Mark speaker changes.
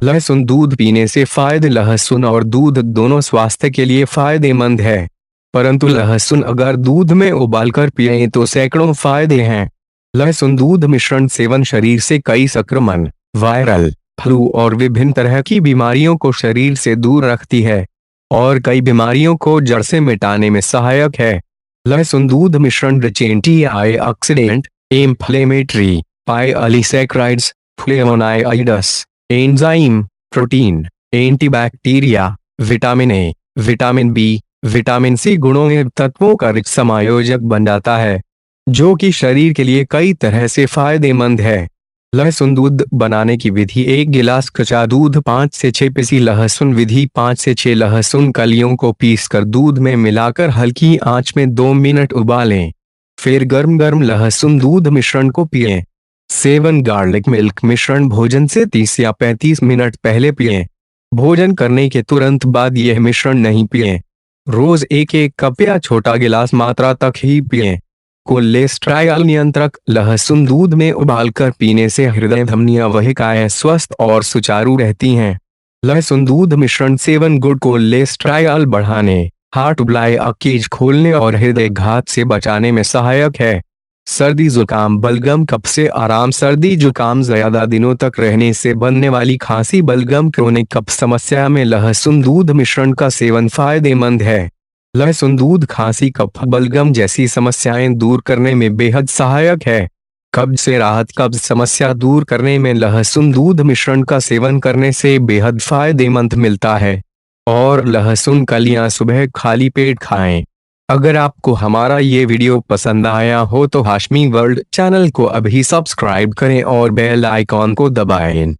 Speaker 1: लहसुन दूध पीने से फायदे। लहसुन और दूध दोनों स्वास्थ्य के लिए फायदेमंद है, परंतु लहसुन अगर दूध में उबालकर पिएं तो सैकड़ों फायदे हैं। लहसुन दूध मिश्रण सेवन शरीर से कई संक्रमण, वायरल, फ्लू और विभिन्न तरह की बीमारियों को शरीर से दूर रखती है और कई बीमारियों को जड़ से मिटाने में सहायक है। लहसुन दूध मिश्रण rich antioxidant, inflammatory, polysaccharides, flavonoids, enzyme, protein, antibacteria, vitamin A, vitamin B, vitamin C गुणों एवं तत्वों का रिच समायोजक बन जाता है, जो कि शरीर के लिए कई तरह से फायदेमंद है। लहसुन दूध बनाने की विधि। 1 गिलास कच्चा दूध, 5 से 6 पीसी लहसुन। विधि: 5 से 6 लहसुन कलियों को पीसकर दूध में मिलाकर हल्की आंच में 2 मिनट उबालें, फिर गर्म लहसुन दूध मिश्रण को पिएं। सेवन गार्लिक मिल्क मिश्रण भोजन से 30 या 35 मिनट पहले पिएं। भोजन करने के तुरंत बाद यह मिश्रण नहीं पिएं। रोज 1-1 कप या छोटा गिलास मात्रा तक ही पिएं। कोलेस्ट्रॉल नियंत्रक। लहसुन दूध में उबालकर पीने से हृदय धमनियां वाहिकाएं स्वस्थ और सुचारू रहती हैं। लहसुन दूध मिश्रण सेवन गुड कोलेस्ट्रॉल बढ़ाने, हार्ट ब्लॉकेज खोलने और हृदय घात से बचाने में सहायक है। सर्दी जुकाम, बलगम कफ से आराम। सर्दी जुकाम ज्यादा दिनों तक रहने से बनने वाली खांसी, बलगम, क्रोनिक कफ समस्या में लहसुन दूध मिश्रण का सेवन फायदेमंद है। लहसुन दूध खांसी, कफ, बलगम जैसी समस्याएं दूर करने में बेहद सहायक है। कब्ज से राहत। कब्ज समस्या दूर करने में लहसुन दूध मिश्रण का सेवन करने से बेहद फायदेमंद मिलता है। और लहसुन कलियां सुबह खाली पेट खाएं। अगर आपको हमारा ये वीडियो पसंद आया हो तो हाशमी वर्ल्ड चैनल को अभी सब्सक्राइब करें और बेल आइकॉन को दबाएं।